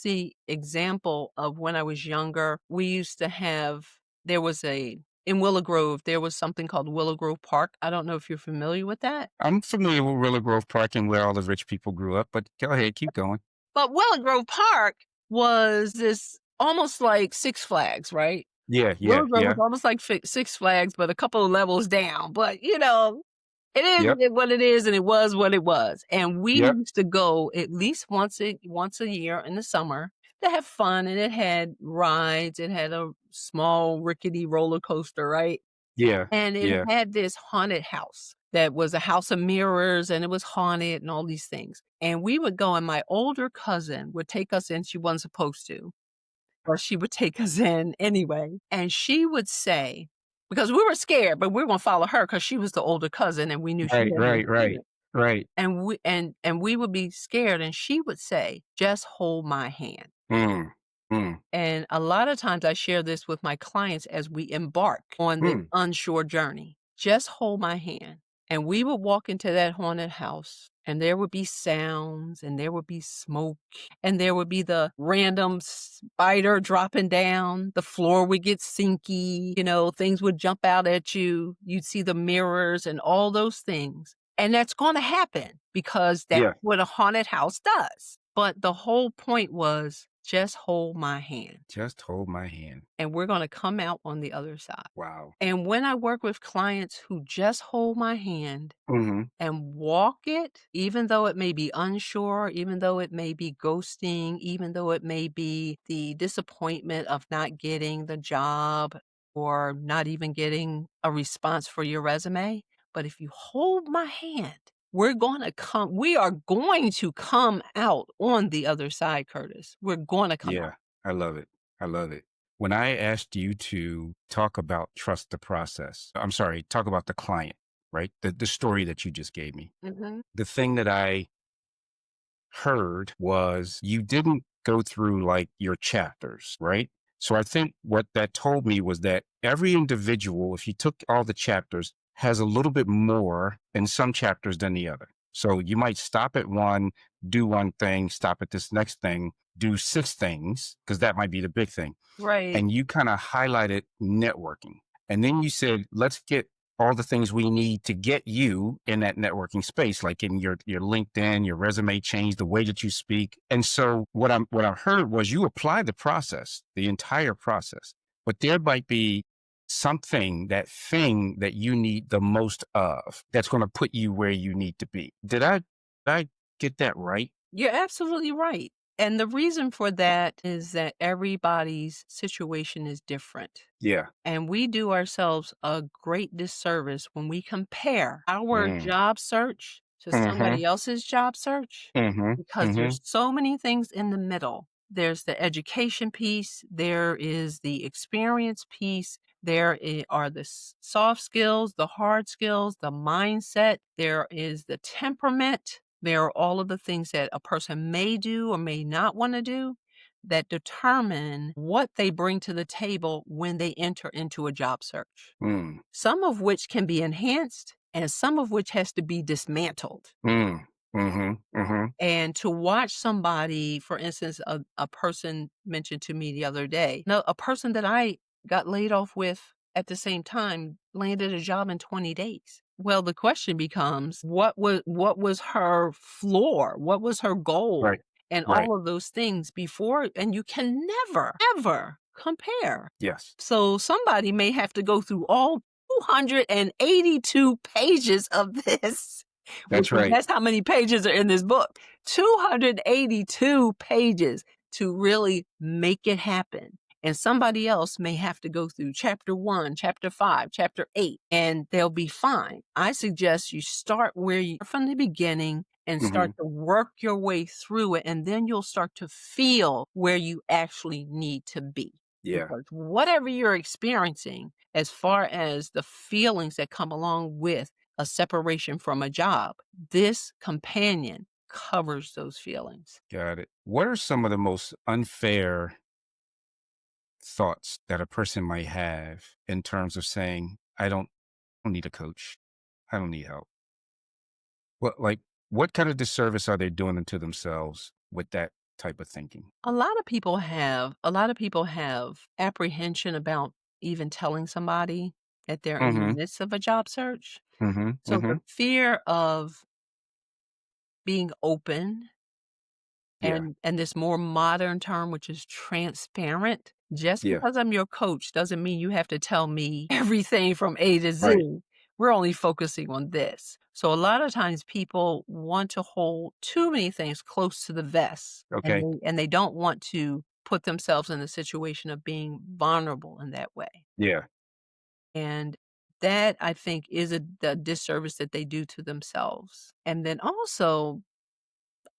the example of when I was younger, we used to have there was a in Willow Grove, there was something called Willow Grove Park. I don't know if you're familiar with that. I'm familiar with Willow Grove Park and where all the rich people grew up, but go ahead, keep going. But Willow Grove Park was this almost like Six Flags, right? Yeah. Yeah. Willow Grove was Yeah. almost like Six Flags, but a couple of levels down. But, it is Yep. what it is, and it was what it was. And we Yep. used to go at least once a year in the summer to have fun, and it had rides. It had a small rickety roller coaster, right? Yeah. And it Yeah. had this haunted house that was a house of mirrors, and it was haunted and all these things. And we would go, and my older cousin would take us in. She wasn't supposed to, or she would take us in anyway. And she would say, because we were scared, but we were gonna follow her because she was the older cousin and we knew she Right. had no Right. Right. fear. Right. And we would be scared, and she would say, "Just hold my hand." Mm. Mm. And a lot of times I share this with my clients as we embark on this Mm. unsure journey. Just hold my hand. And we would walk into that haunted house, and there would be sounds, and there would be smoke, and there would be the random spider dropping down. The floor would get sinky, things would jump out at you. You'd see the mirrors and all those things. And that's going to happen because that's Yeah. what a haunted house does. But the whole point was just hold my hand, Just hold my hand. and we're going to come out on the other side. Wow. And when I work with clients who just hold my hand Mm-hmm. and walk it, even though it may be unsure, even though it may be ghosting, even though it may be the disappointment of not getting the job or not even getting a response for your resume. But if you hold my hand, we are going to come out on the other side, Curtis. We're going to come out. Yeah. I love it. I love it. When I asked you to talk about trust the process, I'm sorry, talk about the client, right? The story that you just gave me. Mhm. The thing that I heard was you didn't go through like your chapters, right? So I think what that told me was that every individual, if you took all the chapters, has a little bit more in some chapters than the other. So you might stop at one, do one thing, stop at this next thing, do six things, because that might be the big thing. Right. And you kind of highlighted networking. And then you said, let's get all the things we need to get you in that networking space, like in your LinkedIn, your resume change, the way that you speak. And so what I heard was you apply the process, the entire process, but there might be something, that thing that you need the most of that's going to put you where you need to be. Did I get that right? You're absolutely right. And the reason for that is that everybody's situation is different. Yeah. And we do ourselves a great disservice when we compare our Mm. job search to Mm-hmm. somebody else's job search, Mm-hmm. because Mm-hmm. there's so many things in the middle. There's the education piece, there is the experience piece, are the soft skills, the hard skills, the mindset, there is the temperament, there are all of the things that a person may do or may not want to do that determine what they bring to the table when they enter into a job search. Mm. Some of which can be enhanced and some of which has to be dismantled. Mm. Mm-hmm. Mm-hmm. And to watch somebody, for instance, a person mentioned to me the other day, no, a person that I got laid off with at the same time landed a job in 20 days. Well, the question becomes, what was her floor? What was her goal? Right. And Right. all of those things before, and you can never, ever compare. Yes. So somebody may have to go through all 282 pages of this. That's right. That's how many pages are in this book. 282 pages to really make it happen. And somebody else may have to go through chapter 1, chapter 5, chapter 8, and they'll be fine. I suggest you start where you from the beginning and start Hmm. to work your way through it, and then you'll start to feel where you actually need to be. Yeah. Because whatever you're experiencing, as far as the feelings that come along with a separation from a job, this companion covers those feelings. Got it. What are some of the most unfair thoughts that a person might have in terms of saying, I don't need a coach. I don't need help. Like, what kind of disservice are they doing to themselves with that type of thinking? A lot of people have apprehension about even telling somebody that they're in the Hmm. midst of a job search. Hmm. So the Hmm. fear of being open Yeah. and this more modern term, which is transparent. Just Yeah. because I'm your coach doesn't mean you have to tell me everything from A to Right. Z. We're only focusing on this. So a lot of times people want to hold too many things close to the vest, and Okay. they don't want to put themselves in a situation of being vulnerable in that way. Yeah. And that I think is a the disservice that they do to themselves. And then also,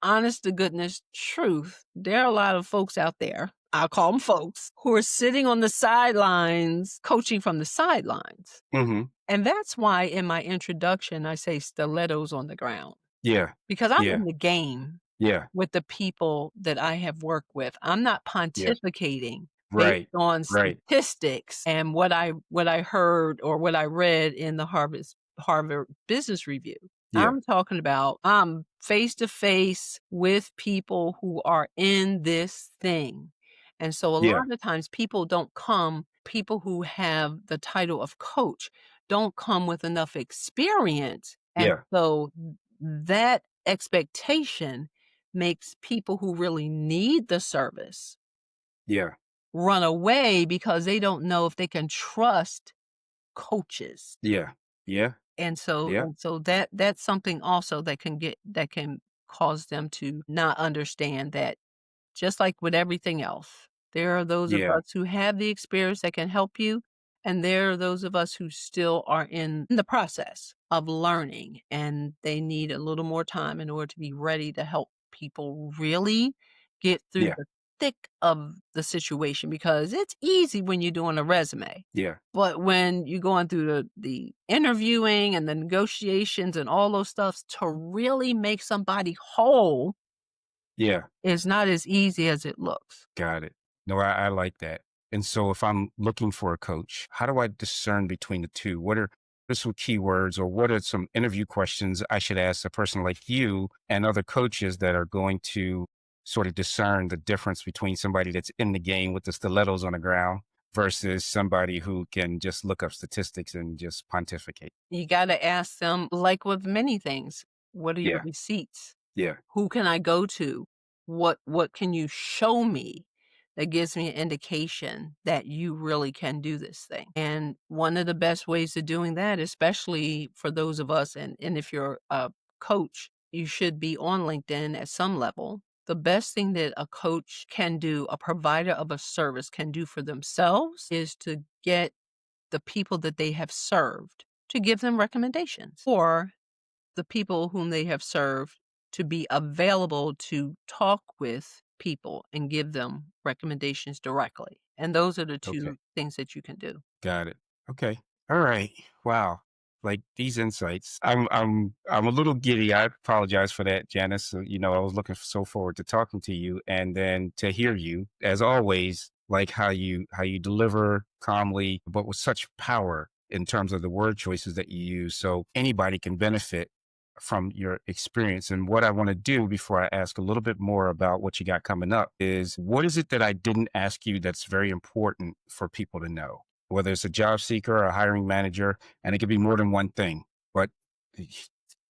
honest to goodness truth, there are a lot of folks out there, I'll call them folks, who are sitting on the sidelines, coaching from the sidelines. Hmm. And that's why in my introduction, I say stilettos on the ground Yeah. because I'm Yeah. in the game Yeah. with the people that I have worked with. I'm not Yeah. pontificating based Right. on Right. statistics and what I heard or what I read in the Harvard Business Review. Yeah. I'm talking about I'm face to face with people who are in this thing. And so a Yeah. lot of times people who have the title of coach don't come with enough experience. And Yeah. so that expectation makes people who really need the service Yeah. run away because they don't know if they can trust coaches. Yeah. Yeah. Yeah. That's something also that can cause them to not understand that just like with everything else, there are those of Yeah. us who have the experience that can help you, and there are those of us who still are in the process of learning, and they need a little more time in order to be ready to help people really get through Yeah. the thick of the situation because it's easy when you're doing a resume. Yeah. But when you're going through the interviewing and the negotiations and all those stuffs to really make somebody whole Yeah. is not as easy as it looks. Got it. No, I like that. And so if I'm looking for a coach, how do I discern between the two? What are some keywords or what are some interview questions I should ask a person like you and other coaches that are going to sort of discern the difference between somebody that's in the game with the stilettos on the ground versus somebody who can just look up statistics and just pontificate? You gotta ask them, like with many things, what are your Yeah. receipts? Yeah. Who can I go to? What can you show me that gives me an indication that you really can do this thing? And one of the best ways of doing that, especially for those of us and if you're a coach, you should be on LinkedIn at some level. The best thing that a coach can do, a provider of a service can do for themselves is to get the people that they have served to give them recommendations or the people whom they have served to be available to talk with people and give them recommendations directly. And those are the Okay. 2 things that you can do. Got it. Okay. All right. Wow. Like these insights. I'm a little giddy. I apologize for that, Janice. I was looking so forward to talking to you and then to hear you, as always, like how you deliver calmly, but with such power in terms of the word choices that you use. So anybody can benefit from your experience. And what I want to do before I ask a little bit more about what you got coming up is what is it that I didn't ask you that's very important for people to know? Whether it's a job seeker or a hiring manager, and it could be more than one thing. But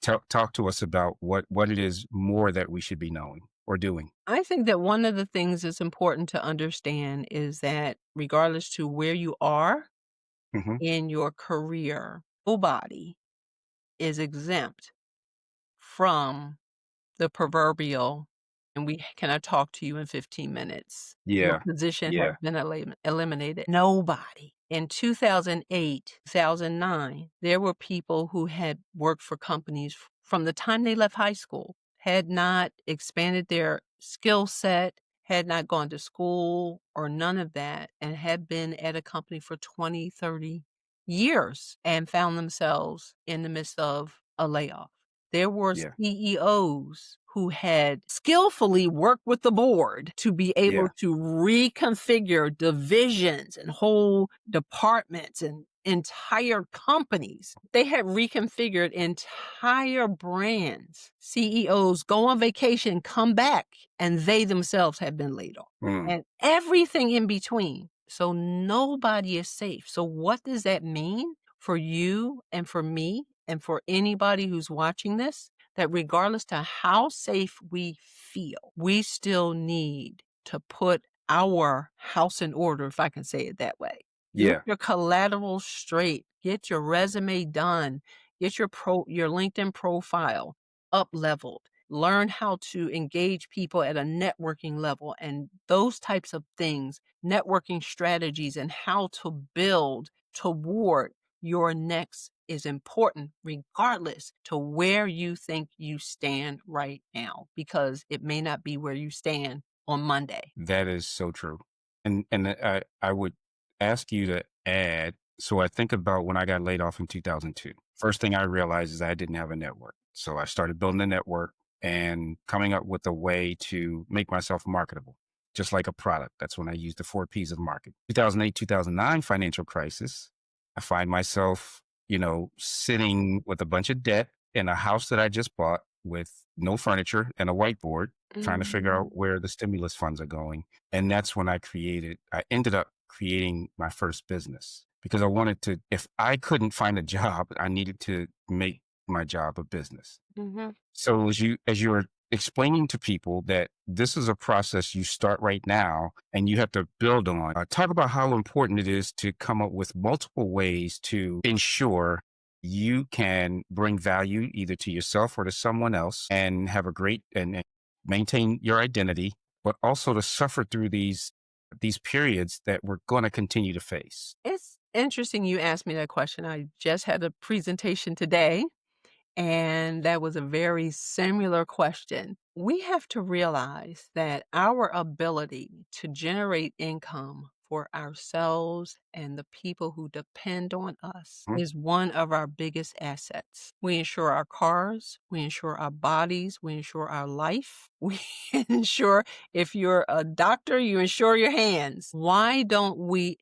talk to us about what it is more that we should be knowing or doing. I think that one of the things that's important to understand is that regardless to where you are Hmm. in your career. Nobody is exempt from the proverbial, and we "Can I talk to you in 15 minutes?" Your Yeah. position has Yeah. been eliminated. Nobody. In 2008, 2009, there were people who had worked for companies from the time they left high school, had not expanded their skill set, had not gone to school or none of that, and had been at a company for 20, 30 years and found themselves in the midst of a layoff. There were Yeah. CEOs who had skillfully worked with the board to be able Yeah. to reconfigure divisions and whole departments and entire companies. They had reconfigured entire brands. CEOs go on vacation, come back, and they themselves have been laid off, Mm. and everything in between. So nobody is safe. So what does that mean for you and for me and for anybody who's watching this? That regardless to how safe we feel, we still need to put our house in order, if I can say it that way. Get Yeah. your collateral straight, get your resume done, get your LinkedIn profile up leveled, learn how to engage people at a networking level and those types of things, networking strategies and how to build toward your next is important regardless to where you think you stand right now, because it may not be where you stand on Monday. That is so true. And I would ask you to add, so I think about when I got laid off in 2002. First thing I realized is I didn't have a network. So I started building a network and coming up with a way to make myself marketable, just like a product. That's when I used the 4 P's of market. 2008, 2009 financial crisis. I find myself, sitting with a bunch of debt in a house that I just bought with no furniture and a whiteboard trying to figure out Mhm. where the stimulus funds are going. And that's when I ended up creating my first business because I wanted to, if I couldn't find a job, I needed to make my job a business. Mhm. So as you're explaining to people that this is a process you start right now and you have to build on, talk about how important it is to come up with multiple ways to ensure you can bring value either to yourself or to someone else and have a great and maintain your identity, but also to suffer through these periods that we're going to continue to face. It's interesting you asked me that question. I just had a presentation today, and that was a very similar question. We have to realize that our ability to generate income for ourselves and the people who depend on us Mhm. is one of our biggest assets. We insure our cars, we insure our bodies, we insure our life, we insure, if you're a doctor, you insure your hands. Why don't we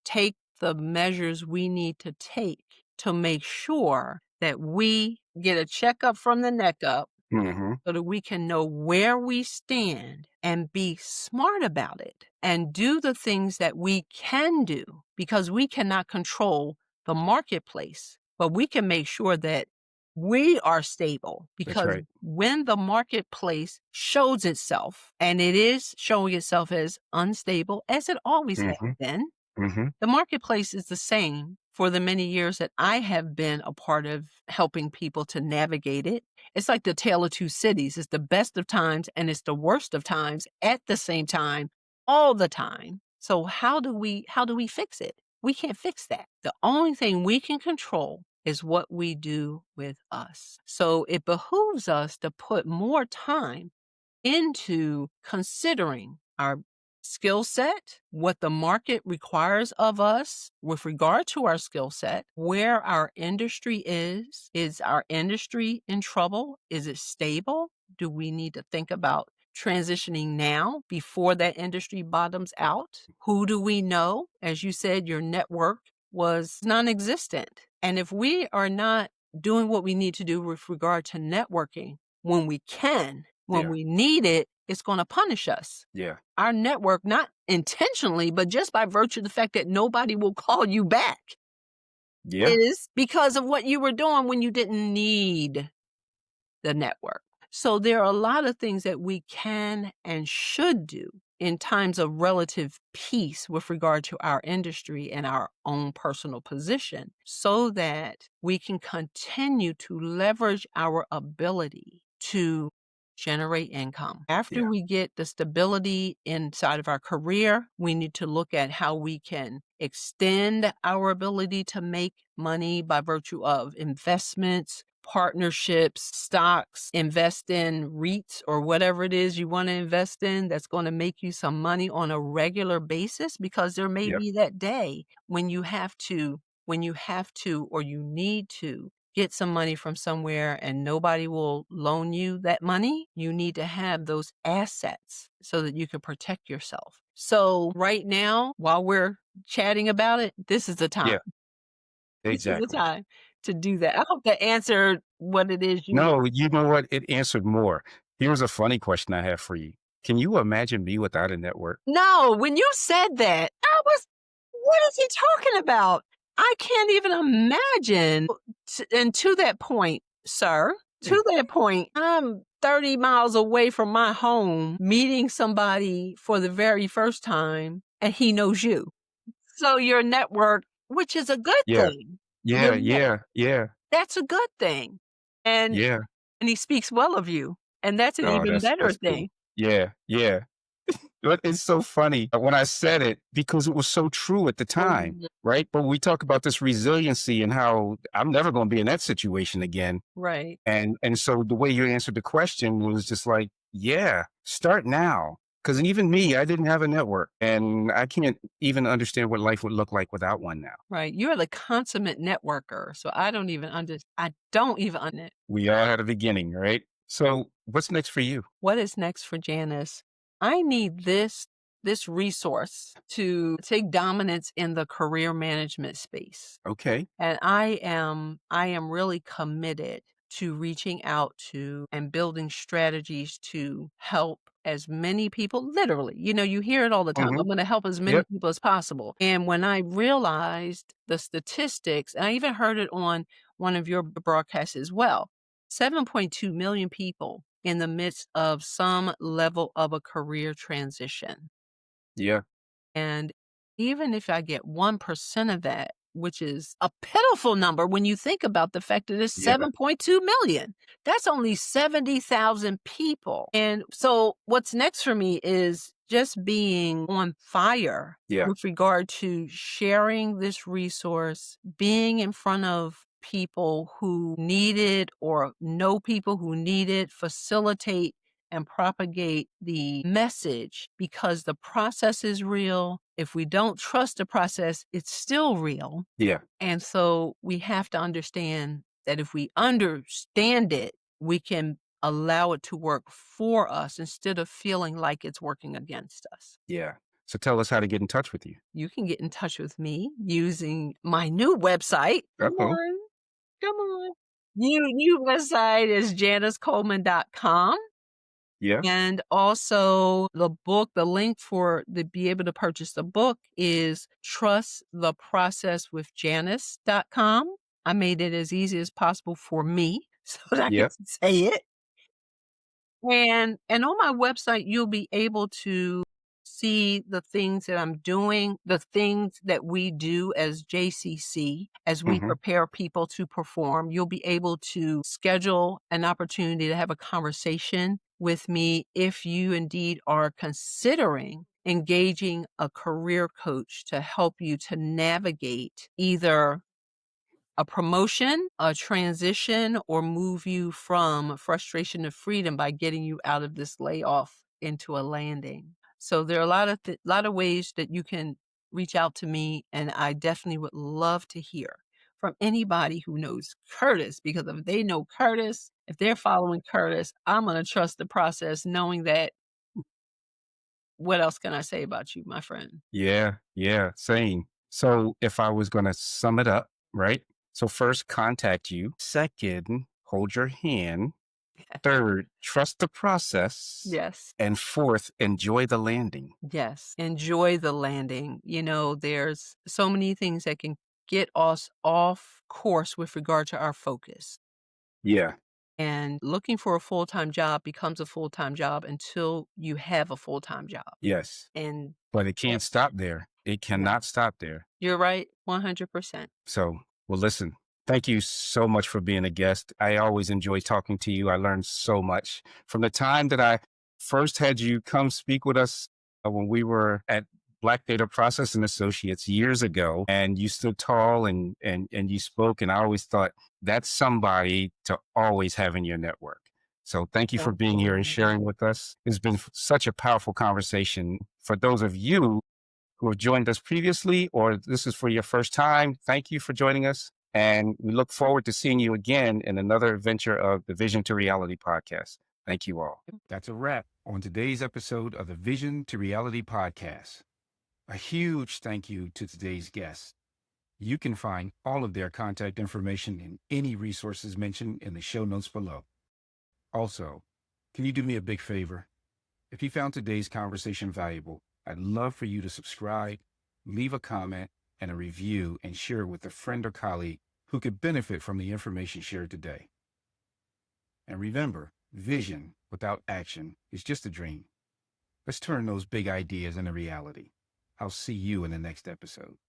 take the measures we need to take to make sure that we get a checkup from the neck up Mhm. so that we can know where we stand and be smart about it and do the things that we can do, because we cannot control the marketplace, but we can make sure that we are stable, That's because right. when the marketplace shows itself, and it is showing itself as unstable as it always has Mhm. been, Mhm. the marketplace is the same for the many years that I have been a part of helping people to navigate it. It's like the tale of two cities. It's the best of times and it's the worst of times at the same time, all the time. So how do we fix it? We can't fix that. The only thing we can control is what we do with us. So it behooves us to put more time into considering our skill set, what the market requires of us with regard to our skill set, where our industry is. Is our industry in trouble? Is it stable? Do we need to think about transitioning now before that industry bottoms out? Who do we know? As you said, your network was non existent. And if we are not doing what we need to do with regard to networking, when we can, when Yeah. we need it, it's going to punish us. Yeah. Our network, not intentionally, but just by virtue of the fact that nobody will call you back, Yeah. is because of what you were doing when you didn't need the network. So there are a lot of things that we can and should do in times of relative peace with regard to our industry and our own personal position so that we can continue to leverage our ability to generate income. After Yeah. we get the stability inside of our career, we need to look at how we can extend our ability to make money by virtue of investments, partnerships, stocks, invest in REITs or whatever it is you want to invest in that's going to make you some money on a regular basis, because there may Yep. be that day when you have to or you need to get some money from somewhere and nobody will loan you that money. You need to have those assets so that you can protect yourself. So right now, while we're chatting about it, this is the time. Yeah. This is the Exactly. time to do that. I hope that answered what it is you. No, you know what? It answered more. Here's a funny question I have for you. Can you imagine me without a network? No, when you said that, I was, what is he talking about? I can't even imagine. And to that point, sir, Mm. to that point, I'm 30 miles away from my home meeting somebody for the very first time, and he knows you. So your network, which is a good Yeah. thing. Yeah. Your net, Yeah. Yeah. that's a good thing. And Yeah. and he speaks well of you, and that's an Oh, even better that's cool. thing. Yeah. Yeah. But it's so funny when I said it because it was so true at the time, Mhm. right? But we talk about this resiliency and how I'm never going to be in that situation again. Right. And so the way you answered the question was just like, yeah, start now. Because even me, I didn't have a network, and I can't even understand what life would look like without one now. Right. You're the consummate networker. So I don't even under We all had a beginning, right? So what's next for you? what is next for Janice. I need this resource to take dominance in the career management space. Okay. And I am really committed to reaching out to and building strategies to help as many people, literally. You hear it all the time. Hmm. I'm going to help as many Yep. people as possible. And when I realized the statistics, and I even heard it on one of your broadcasts as well, 7.2 million people in the midst of some level of a career transition. Yeah. And even if I get 1% of that, which is a pitiful number when you think about the fact that it's Yeah. 7.2 million, that's only 70,000 people. And so what's next for me is just being on fire Yeah. with regard to sharing this resource, being in front of people who need it or know people who need it, facilitate and propagate the message, because the process is real. If we don't trust the process, it's still real. Yeah. And so we have to understand that if we understand it, we can allow it to work for us instead of feeling like it's working against us. Yeah. So tell us how to get in touch with you. You can get in touch with me using my new website. Come Uh-oh. on, come on. New website is janicecoleman.com. Yeah. And also the link for the be able to purchase the book is trusttheprocesswithjanice.com. I made it as easy as possible for me so that I Yeah. can say it. And on my website, you'll be able to see the things that I'm doing, the things that we do as JCC, as we Hmm. prepare people to perform. You'll be able to schedule an opportunity to have a conversation with me if you indeed are considering engaging a career coach to help you to navigate either a promotion, a transition, or move you from frustration to freedom by getting you out of this layoff into a landing. So there are a lot of ways that you can reach out to me, and I definitely would love to hear from anybody who knows Curtis, because if they know Curtis, if they're following Curtis, I'm going to trust the process knowing that. What else can I say about you, my friend? Yeah. Yeah. Same. So if I was going to sum it up, right? So first, contact you. Second, hold your hand. Third, trust the process. Yes. And fourth, enjoy the landing. Yes, enjoy the landing. There's so many things that can get us off course with regard to our focus. Yeah. And looking for a full-time job becomes a full-time job until you have a full-time job. Yes. And But it can't stop there. It no, cannot stop there. you're right, 100%. So, well, listen, thank you so much for being a guest. I always enjoy talking to you. I learned so much from the time that I first had you come speak with us when we were at Black Data Processing Associates years ago, and you stood tall and you spoke. And I always thought that's somebody to always have in your network. So thank you for being here and Absolutely. sharing with us. It's been such a powerful conversation. For those of you who have joined us previously, or this is for your first time, thank you for joining us. And we look forward to seeing you again in another adventure of the Vision to Reality podcast. Thank you all. That's a wrap on today's episode of the Vision to Reality podcast. A huge thank you to today's guests. You can find all of their contact information in any resources mentioned in the show notes below. Also, can you do me a big favor? If you found today's conversation valuable, I'd love for you to subscribe, leave a comment and a review, and share it with a friend or colleague who could benefit from the information shared today. And remember, vision without action is just a dream. Let's turn those big ideas into reality. I'll see you in the next episode.